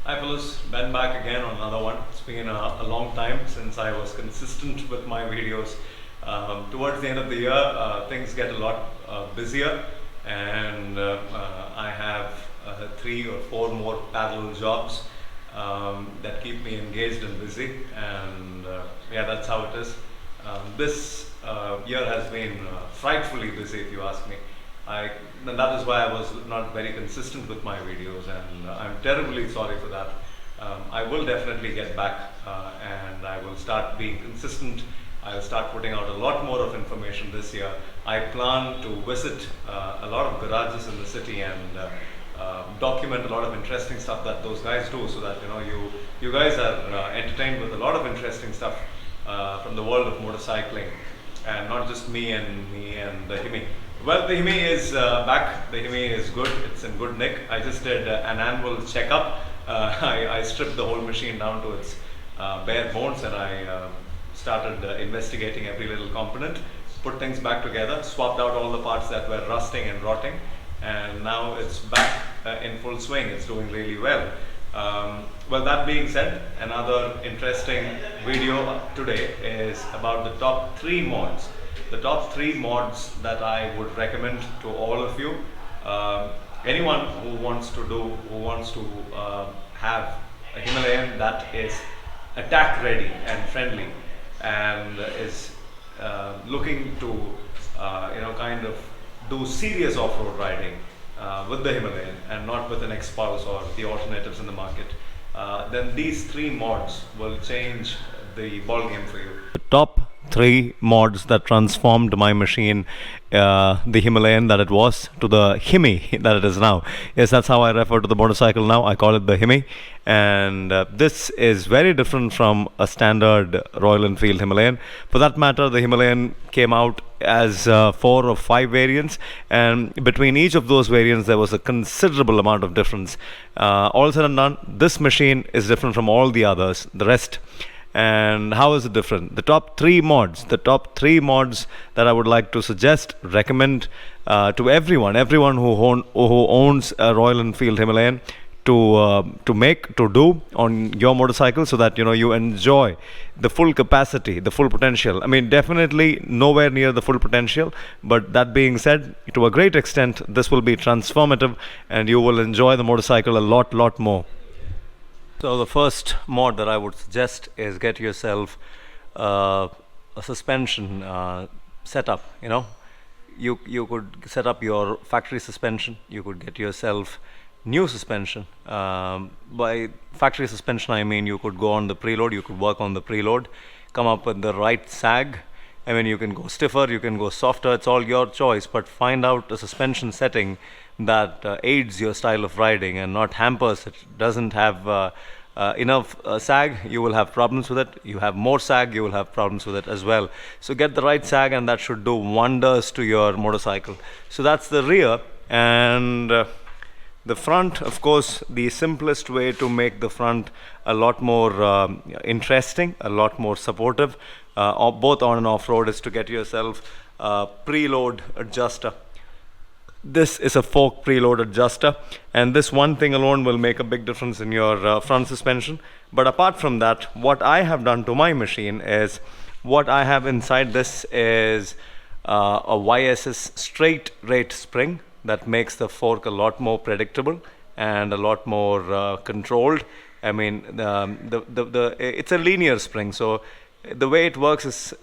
Hi fellows, Ben back again on another one. It's been a long time since I was consistent with my videos. Towards the end of the year, things get a lot busier, and I have 3 or 4 more parallel jobs that keep me engaged and busy, and yeah, that's how it is. This year has been frightfully busy, if you ask me. And that is why I was not very consistent with my videos, and I'm terribly sorry for that. I will definitely get back, and I will start being consistent. I'll start putting out a lot more of information this year. I plan to visit a lot of garages in the city and document a lot of interesting stuff that those guys do, so that you guys are entertained with a lot of interesting stuff from the world of motorcycling, and not just me and the Himi. Well, the Himi is back. The Himi is good. It's in good nick. I just did an annual checkup. I stripped the whole machine down to its bare bones, and I started investigating every little component, put things back together, swapped out all the parts that were rusting and rotting, and now it's back in full swing. It's doing really well. Well, that being said, another interesting video today is about the top 3 mods. The top 3 mods that I would recommend to all of you. Anyone who wants to have a Himalayan that is attack ready and friendly, and is looking to kind of do serious off-road riding with the Himalayan and not with an X-Pulse or the alternatives in the market, then these 3 mods will change the ball game for you. The top 3 mods that transformed my machine, the Himalayan that it was, to the Himi that it is now. Yes, that's how I refer to the motorcycle now. I call it the Himi, and this is very different from a standard Royal Enfield Himalayan. For that matter, the Himalayan came out as 4 or 5 variants, and between each of those variants there was a considerable amount of difference. All said and done, this machine is different from all the others, the rest. And how is it different? The top 3 mods that I would like to suggest, recommend to everyone who owns a Royal Enfield Himalayan to do on your motorcycle, so that you enjoy the full capacity, the full potential. I mean, definitely nowhere near the full potential, but that being said, to a great extent, this will be transformative, and you will enjoy the motorcycle a lot more. So the first mod that I would suggest is get yourself a suspension setup. You could set up your factory suspension. You could get yourself new suspension. By factory suspension, I mean you could go on the preload. You could work on the preload, come up with the right sag. I mean, you can go stiffer, you can go softer. It's all your choice. But find out a suspension setting that aids your style of riding and not hampers it. Doesn't have enough sag, you will have problems with it. You have more sag, you will have problems with it as well. So get the right sag, and that should do wonders to your motorcycle. So that's the rear. And the front, of course, the simplest way to make the front a lot more interesting, a lot more supportive, both on and off-road, is to get yourself a preload adjuster. This is a fork preload adjuster, and this one thing alone will make a big difference in your front suspension. But apart from that, what I have done to my machine is, what I have inside this is a YSS straight rate spring that makes the fork a lot more predictable and a lot more controlled. I mean, it's a linear spring, so the way it works is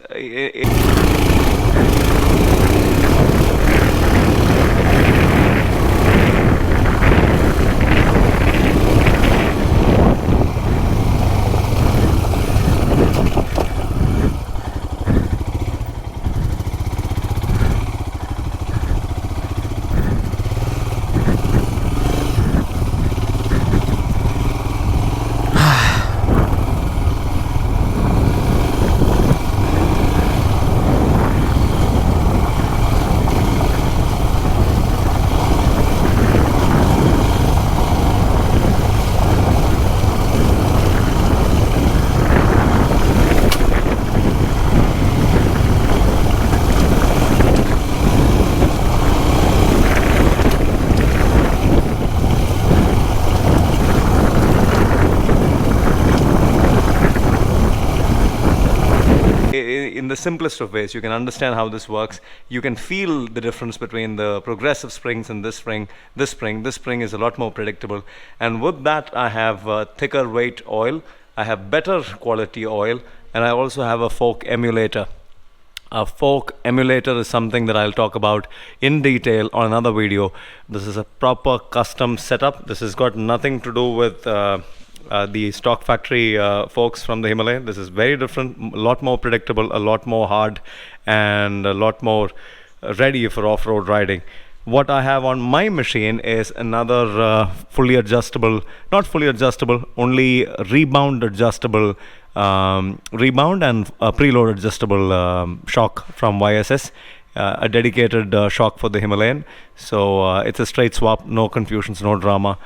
in the simplest of ways. You can understand how this works. You can feel the difference between the progressive springs and this spring. This spring is a lot more predictable. And with that, I have thicker weight oil. I have better quality oil, and I also have a fork emulator. A fork emulator is something that I'll talk about in detail on another video. This is a proper custom setup. This has got nothing to do with the stock factory forks from the Himalayan. This is very different, a lot more predictable, a lot more hard, and a lot more ready for off-road riding. What I have on my machine is another fully adjustable, not fully adjustable, only rebound adjustable rebound and preload adjustable shock from YSS, a dedicated shock for the Himalayan. So it's a straight swap, no confusions, no drama.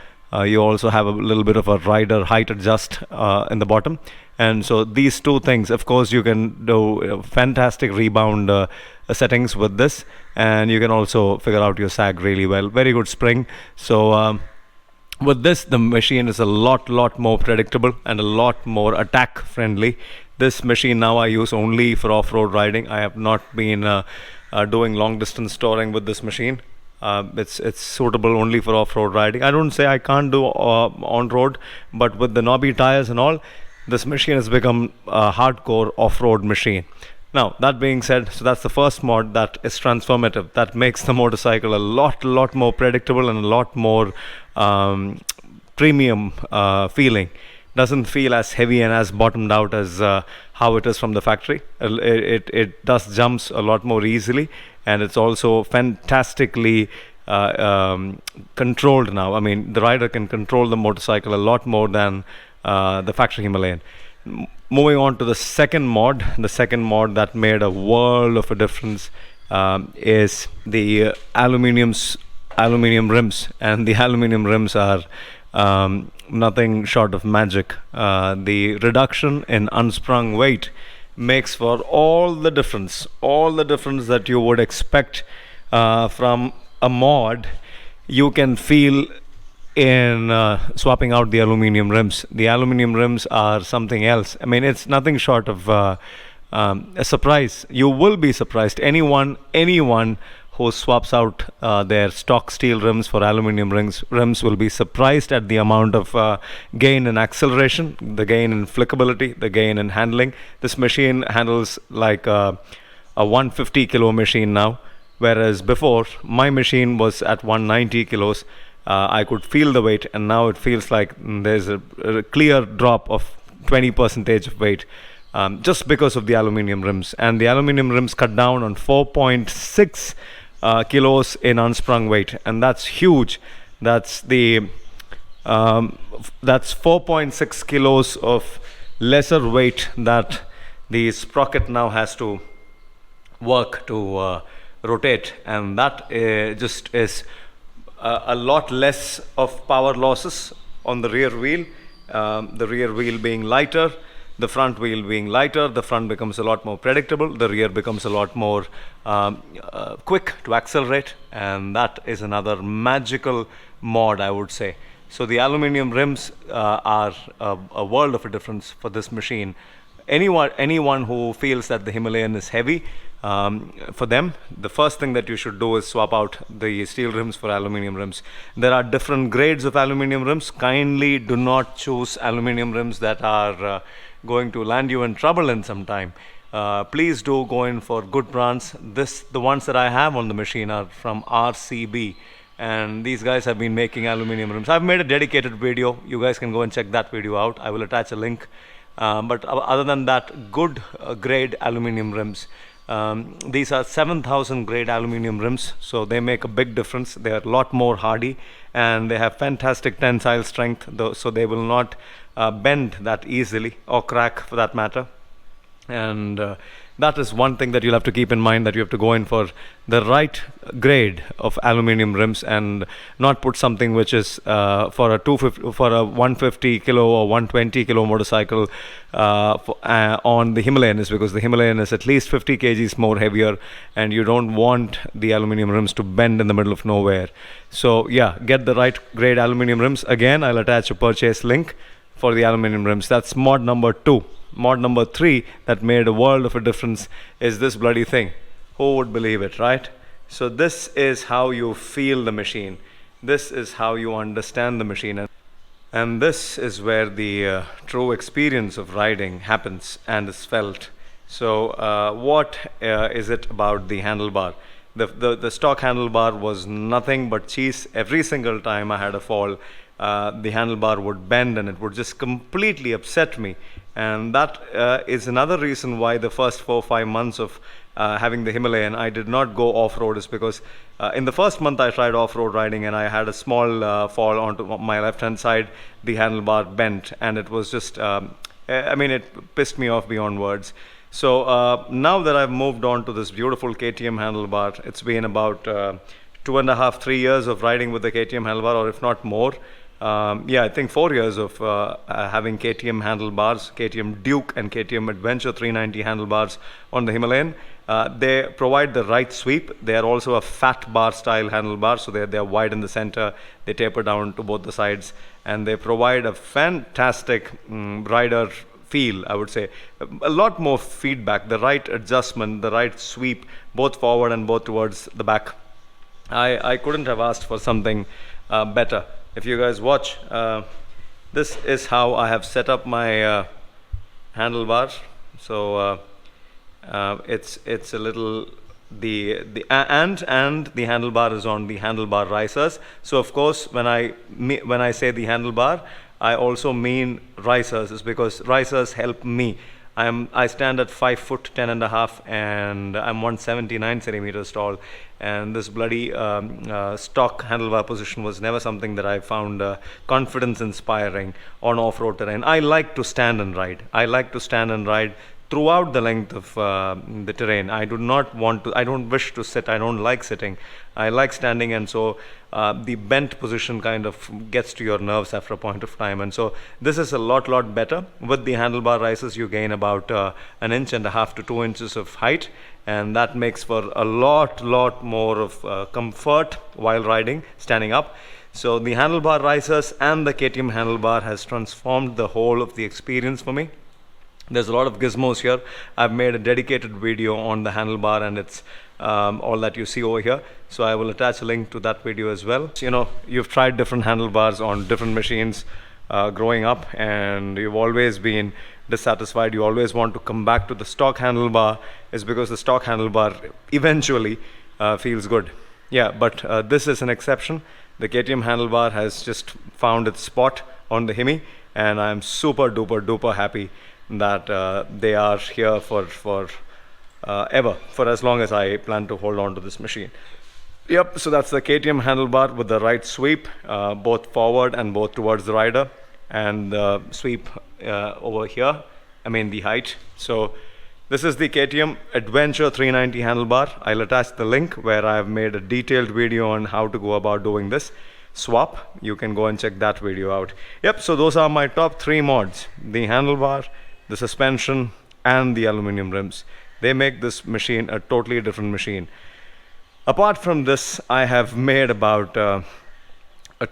You also have a little bit of a rider height adjust in the bottom. And so these two things, of course, you can do fantastic rebound settings with this, and you can also figure out your sag really well. Very good spring. So with this, the machine is a lot more predictable and a lot more attack friendly. This machine now I use only for off-road riding. I have not been doing long distance touring with this machine. It's suitable only for off-road riding. I don't say I can't do on-road, but with the knobby tires and all, this machine has become a hardcore off-road machine. Now, that being said, so that's the first mod that is transformative. That makes the motorcycle a lot more predictable and a lot more premium feeling. Doesn't feel as heavy and as bottomed out as how it is from the factory. It does jumps a lot more easily, and it's also fantastically controlled now. I mean, the rider can control the motorcycle a lot more than the factory Himalayan. Moving on to the second mod that made a world of a difference is the aluminum rims, and the aluminum rims are nothing short of magic. The reduction in unsprung weight makes for all the difference that you would expect from a mod. You can feel in swapping out the aluminum rims. The aluminum rims are something else. I mean, it's nothing short of a surprise. You will be surprised. Anyone who swaps out their stock steel rims for aluminum rims will be surprised at the amount of gain in acceleration, the gain in flickability, the gain in handling. This machine handles like a 150 kilo machine now, whereas before my machine was at 190 kilos. I could feel the weight, and now it feels like there's a clear drop of 20% of weight, just because of the aluminum rims. And the aluminum rims cut down on 4.6 kilos in unsprung weight, and that's huge. That's 4.6 kilos of lesser weight that the sprocket now has to work to rotate, and that just is a lot less of power losses on the rear wheel. The rear wheel being lighter, the front wheel being lighter, the front becomes a lot more predictable, the rear becomes a lot more quick to accelerate, and that is another magical mod, I would say. So the aluminum rims are a world of a difference for this machine. Anyone who feels that the Himalayan is heavy, for them, the first thing that you should do is swap out the steel rims for aluminum rims. There are different grades of aluminum rims. Kindly do not choose aluminum rims that are going to land you in trouble in some time. Please do go in for good brands. The ones that I have on the machine are from RCB, and these guys have been making aluminum rims. I've made a dedicated video. You guys can go and check that video out. I will attach a link. But other than that, good grade aluminum rims. These are 7000 grade aluminum rims, so they make a big difference. They are a lot more hardy, and they have fantastic tensile strength, so they will not bend that easily, or crack for that matter. And that is one thing that you'll have to keep in mind, that you have to go in for the right grade of aluminum rims and not put something which is for a 150 kilo or 120 kilo motorcycle on the Himalayan, is because the Himalayan is at least 50 kgs more heavier, and you don't want the aluminum rims to bend in the middle of nowhere. So yeah, get the right grade aluminum rims. Again, I'll attach a purchase link for the aluminum rims. That's mod number 2. mod number 3 that made a world of a difference is this bloody thing. Who would believe it, right? So this is how you feel the machine. This is how you understand the machine. And this is where the true experience of riding happens and is felt. So what is it about the handlebar? The stock handlebar was nothing but cheese. Every single time I had a fall, the handlebar would bend and it would just completely upset me. And that is another reason why the first 4 or 5 months of having the Himalayan, I did not go off-road, is because in the first month I tried off-road riding and I had a small fall onto my left-hand side. The handlebar bent and it was just, I mean, it pissed me off beyond words. So now that I've moved on to this beautiful KTM handlebar, it's been about 2.5, 3 years of riding with the KTM handlebar, or if not more. Yeah, I think 4 years of having KTM handlebars, KTM Duke and KTM Adventure 390 handlebars on the Himalayan. They provide the right sweep. They are also a fat bar style handlebar, so they're wide in the center. They taper down to both the sides, and they provide a fantastic rider feel, I would say. A lot more feedback, the right adjustment, the right sweep, both forward and both towards the back. I couldn't have asked for something better. If you guys watch, this is how I have set up my handlebar. So it's a little and the handlebar is on the handlebar risers. So of course, when I say the handlebar, I also mean risers, is because risers help me. I stand at 5 foot 10.5 and I'm 179 centimeters tall, and this bloody stock handlebar position was never something that I found confidence inspiring on off-road terrain. I like to stand and ride. I like to stand and ride throughout the length of the terrain. I don't wish to sit. I don't like sitting. I like standing, and so the bent position kind of gets to your nerves after a point of time. And so this is a lot better. With the handlebar risers, you gain about 1.5 inches to 2 inches of height, and that makes for a lot more of comfort while riding, standing up. So the handlebar risers and the KTM handlebar has transformed the whole of the experience for me. There's a lot of gizmos here. I've made a dedicated video on the handlebar, and it's all that you see over here. So I will attach a link to that video as well. You know, you've tried different handlebars on different machines growing up, and you've always been dissatisfied. You always want to come back to the stock handlebar, is because the stock handlebar eventually feels good. Yeah, but this is an exception. The KTM handlebar has just found its spot on the Himi, and I'm super duper happy that they are here for ever, for as long as I plan to hold on to this machine. Yep, so that's the KTM handlebar with the right sweep, both forward and both towards the rider, and the sweep over here, I mean the height. So this is the KTM Adventure 390 handlebar. I'll attach the link where I've made a detailed video on how to go about doing this swap. You can go and check that video out. Yep, so those are my top 3 mods: the handlebar, the suspension, and the aluminum rims. They make this machine a totally different machine. Apart from this, I have made about a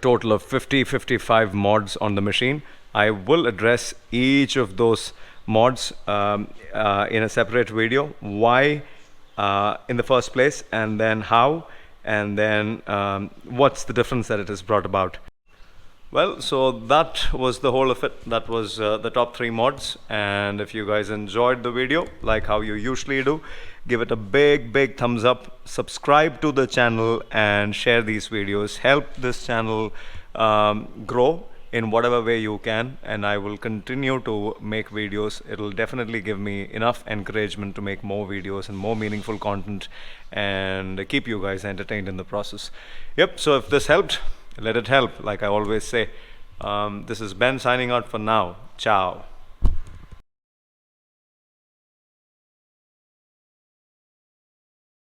total of 55 mods on the machine. I will address each of those mods in a separate video. Why in the first place, and then how, and then what's the difference that it has brought about. Well, so that was the whole of it. That was the top 3 mods. And if you guys enjoyed the video, like how you usually do, give it a big thumbs up, subscribe to the channel, and share these videos. Help this channel grow in whatever way you can, and I will continue to make videos. It'll definitely give me enough encouragement to make more videos and more meaningful content, and keep you guys entertained in the process. Yep, so if this helped, let it help, like I always say. This is Ben signing out for now. Ciao.